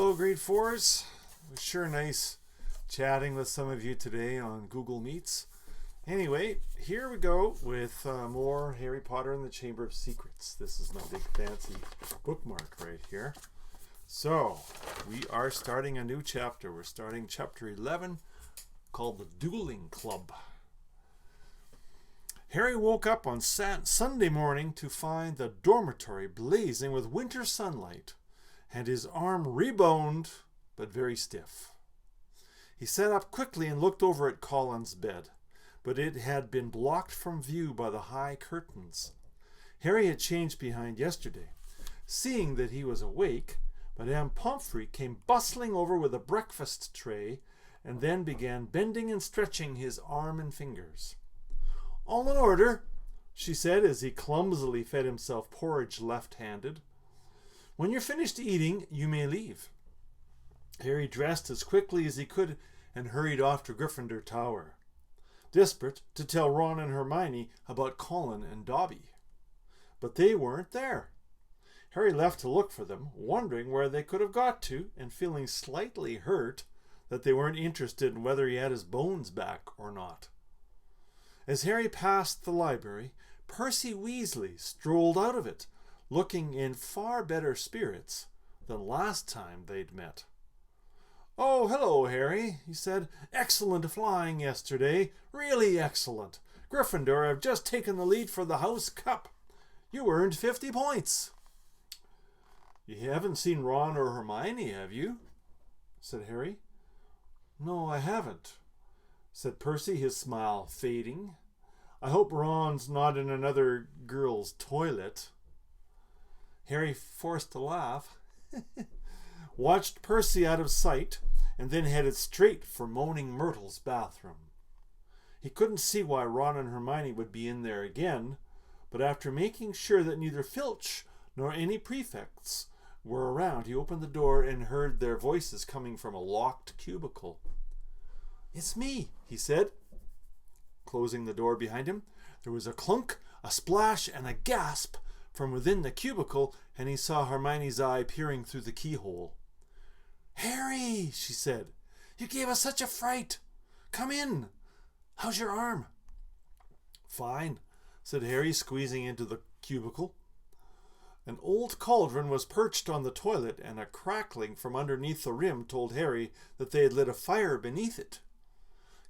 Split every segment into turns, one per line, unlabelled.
Hello, grade fours. It was sure nice chatting with some of you today on Google Meets. Anyway, here we go with more Harry Potter and the Chamber of Secrets. This is my big fancy bookmark right here. So, we are starting a new chapter. We're starting chapter 11 called The Dueling Club. Harry woke up on Sunday morning to find the dormitory blazing with winter sunlight and his arm reboned but very stiff. He sat up quickly and looked over at Colin's bed, but it had been blocked from view by the high curtains. Harry had changed behind yesterday. Seeing that he was awake, Madame Pomfrey came bustling over with a breakfast tray and then began bending and stretching his arm and fingers. "All in order," she said as he clumsily fed himself porridge left-handed. "When you're finished eating, you may leave." Harry dressed as quickly as he could and hurried off to Gryffindor Tower, desperate to tell Ron and Hermione about Colin and Dobby. But they weren't there. Harry left to look for them, wondering where they could have got to and feeling slightly hurt that they weren't interested in whether he had his bones back or not. As Harry passed the library, Percy Weasley strolled out of it, looking in far better spirits than last time they'd met. "Oh, hello, Harry," he said. "Excellent flying yesterday. Really excellent. Gryffindor have just taken the lead for the House Cup. You earned 50 points. "You haven't seen Ron or Hermione, have you?" said Harry. "No, I haven't," said Percy, his smile fading. "I hope Ron's not in another girl's toilet." Harry forced a laugh, watched Percy out of sight, and then headed straight for Moaning Myrtle's bathroom. He couldn't see why Ron and Hermione would be in there again, but after making sure that neither Filch nor any prefects were around, he opened the door and heard their voices coming from a locked cubicle. "It's me," he said, closing the door behind him. There was a clunk, a splash, and a gasp from within the cubicle, and he saw Hermione's eye peering through the keyhole. "Harry," she said, "you gave us such a fright. Come in. How's your arm?" "Fine," said Harry, squeezing into the cubicle. An old cauldron was perched on the toilet, and a crackling from underneath the rim told Harry that they had lit a fire beneath it.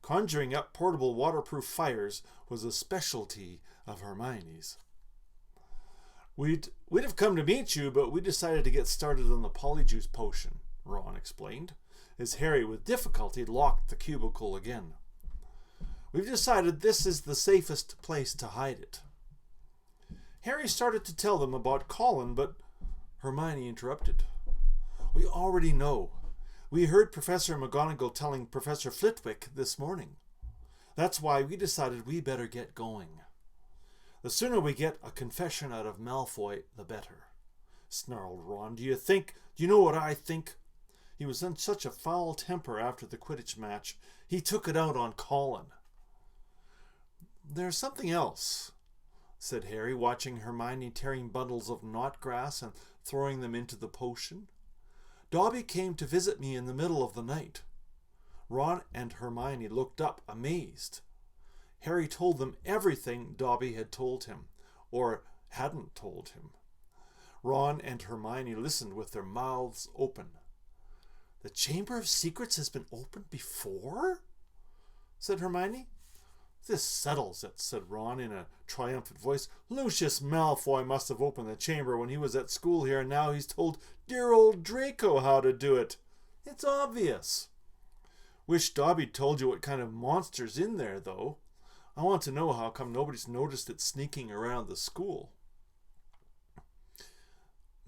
Conjuring up portable waterproof fires was a specialty of Hermione's. We'd have come to meet you, but we decided to get started on the polyjuice potion," Ron explained, as Harry with difficulty locked the cubicle again. "We've decided this is the safest place to hide it." Harry started to tell them about Colin, but Hermione interrupted. "We already know. We heard Professor McGonagall telling Professor Flitwick this morning. That's why we decided we better get going. The sooner we get a confession out of Malfoy, the better," snarled Ron. Do you know what I think? He was in such a foul temper after the Quidditch match. He took it out on Colin. "There's something else," said Harry, watching Hermione tearing bundles of knot grass and throwing them into the potion. "Dobby came to visit me in the middle of the night." Ron and Hermione looked up, amazed. Harry told them everything Dobby had told him, or hadn't told him. Ron and Hermione listened with their mouths open. "The Chamber of Secrets has been opened before?" said Hermione. "This settles it," said Ron in a triumphant voice. "Lucius Malfoy must have opened the chamber when he was at school here, and now he's told dear old Draco how to do it. It's obvious. Wish Dobby told you what kind of monster's in there, though. I want to know how come nobody's noticed it sneaking around the school."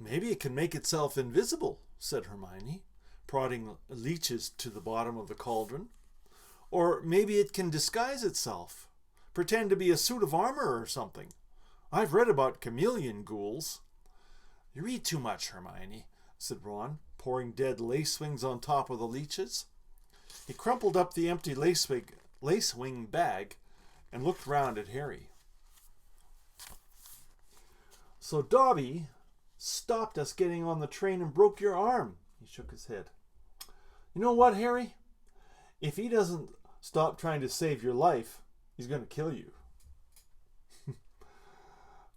"Maybe it can make itself invisible," said Hermione, prodding leeches to the bottom of the cauldron. "Or maybe it can disguise itself, pretend to be a suit of armor or something. I've read about chameleon ghouls." "You read too much, Hermione," said Ron, pouring dead lace wings on top of the leeches. He crumpled up the empty lace wing bag and looked round at Harry. "So Dobby stopped us getting on the train and broke your arm," He shook his head. You know what, Harry? If he doesn't stop trying to save your life, he's going to kill you.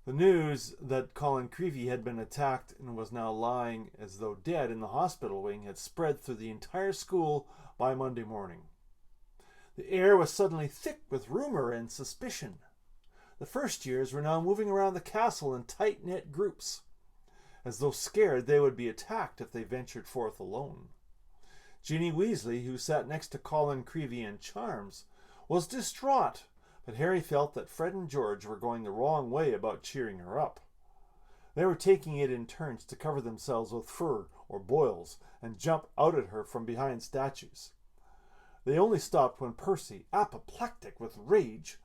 The news that Colin Creevey had been attacked and was now lying as though dead in the hospital wing had spread through the entire school by Monday morning. The air was suddenly thick with rumor and suspicion. The first years were now moving around the castle in tight-knit groups, as though scared they would be attacked if they ventured forth alone. Ginny Weasley, who sat next to Colin Creevey and Charms, was distraught, but Harry felt that Fred and George were going the wrong way about cheering her up. They were taking it in turns to cover themselves with fur or boils and jump out at her from behind statues. They only stopped when Percy, apoplectic with rage,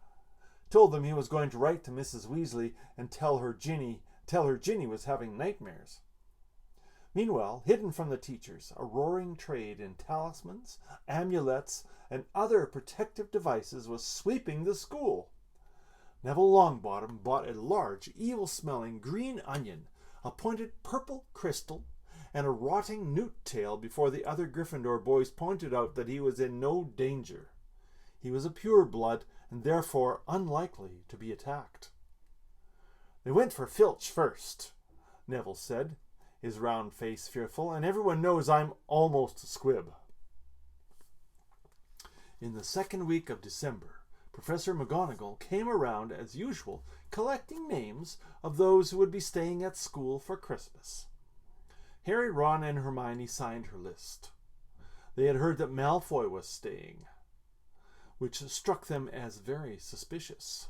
told them he was going to write to Mrs. Weasley and tell her Ginny was having nightmares. Meanwhile, hidden from the teachers, a roaring trade in talismans, amulets, and other protective devices was sweeping the school. Neville Longbottom bought a large, evil-smelling green onion, a pointed purple crystal, and a rotting newt tail before the other Gryffindor boys pointed out that he was in no danger. He was a pure-blood and therefore unlikely to be attacked. They went for Filch first, Neville said, his round face fearful, and everyone knows I'm almost a squib. In the second week of December, Professor McGonagall came around as usual, collecting names of those who would be staying at school for Christmas. Harry, Ron, and Hermione signed her list. They had heard that Malfoy was staying, which struck them as very suspicious.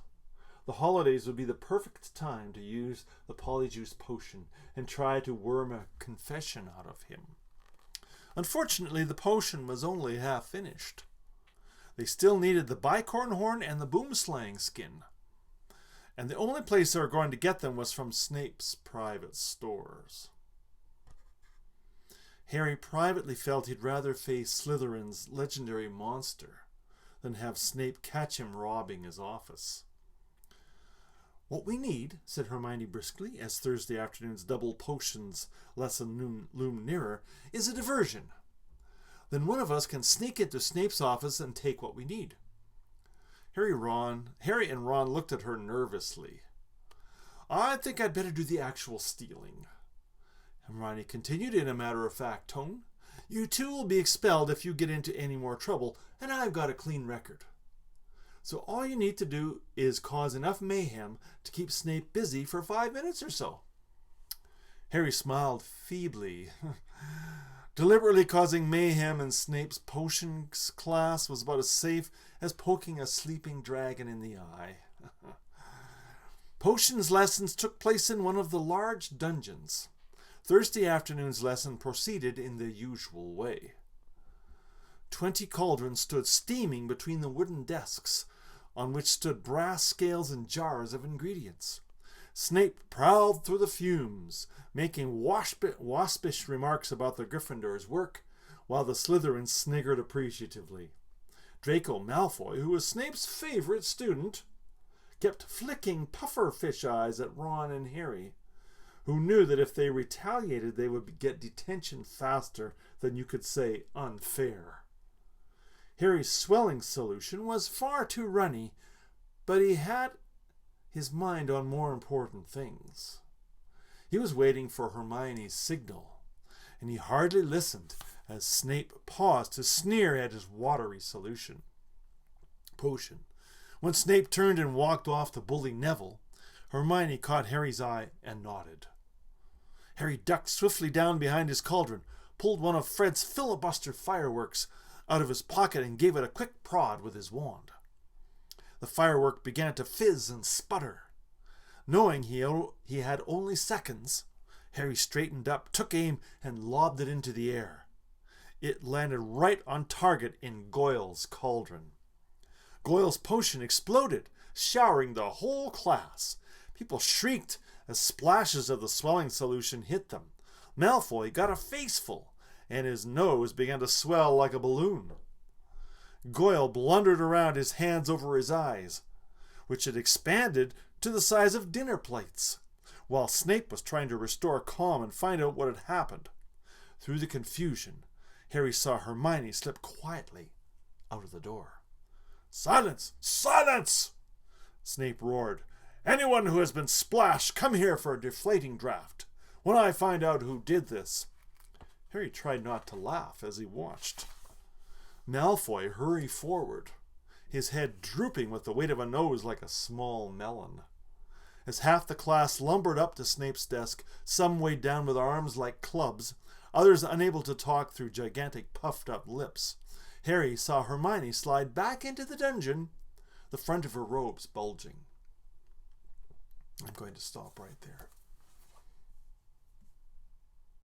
The holidays would be the perfect time to use the Polyjuice potion and try to worm a confession out of him. Unfortunately, the potion was only half finished. They still needed the bicorn horn and the boomslang skin, and the only place they were going to get them was from Snape's private stores. Harry privately felt he'd rather face Slytherin's legendary monster than have Snape catch him robbing his office. "What we need," said Hermione briskly, as Thursday afternoon's double potions lesson loomed nearer, "is a diversion. Then one of us can sneak into Snape's office and take what we need." Harry and Ron looked at her nervously. "I think I'd better do the actual stealing." Hermione continued in a matter-of-fact tone. "You two will be expelled if you get into any more trouble, and I've got a clean record. So all you need to do is cause enough mayhem to keep Snape busy for 5 minutes or so." Harry smiled feebly. Deliberately causing mayhem in Snape's potions class was about as safe as poking a sleeping dragon in the eye. Potions lessons took place in one of the large dungeons. Thursday afternoon's lesson proceeded in the usual way. 20 cauldrons stood steaming between the wooden desks, on which stood brass scales and jars of ingredients. Snape prowled through the fumes, making waspish remarks about the Gryffindor's work, while the Slytherins sniggered appreciatively. Draco Malfoy, who was Snape's favorite student, kept flicking pufferfish eyes at Ron and Harry, who knew that if they retaliated they would get detention faster than you could say unfair. Harry's swelling solution was far too runny, but he had his mind on more important things. He was waiting for Hermione's signal, and he hardly listened as Snape paused to sneer at his watery potion. When Snape turned and walked off to bully Neville, Hermione caught Harry's eye and nodded. Harry ducked swiftly down behind his cauldron, pulled one of Fred's filibuster fireworks out of his pocket and gave it a quick prod with his wand. The firework began to fizz and sputter. Knowing he had only seconds, Harry straightened up, took aim, and lobbed it into the air. It landed right on target in Goyle's cauldron. Goyle's potion exploded, showering the whole class. People shrieked as splashes of the swelling solution hit them. Malfoy got a faceful, and his nose began to swell like a balloon. Goyle blundered around, his hands over his eyes, which had expanded to the size of dinner plates, while Snape was trying to restore calm and find out what had happened. Through the confusion, Harry saw Hermione slip quietly out of the door. "Silence! Silence!" Snape roared. "Anyone who has been splashed, come here for a deflating draft. When I find out who did this." Harry tried not to laugh as he watched Malfoy hurry forward, his head drooping with the weight of a nose like a small melon. As half the class lumbered up to Snape's desk, some weighed down with arms like clubs, others unable to talk through gigantic puffed-up lips, Harry saw Hermione slide back into the dungeon, the front of her robes bulging. I'm going to stop right there.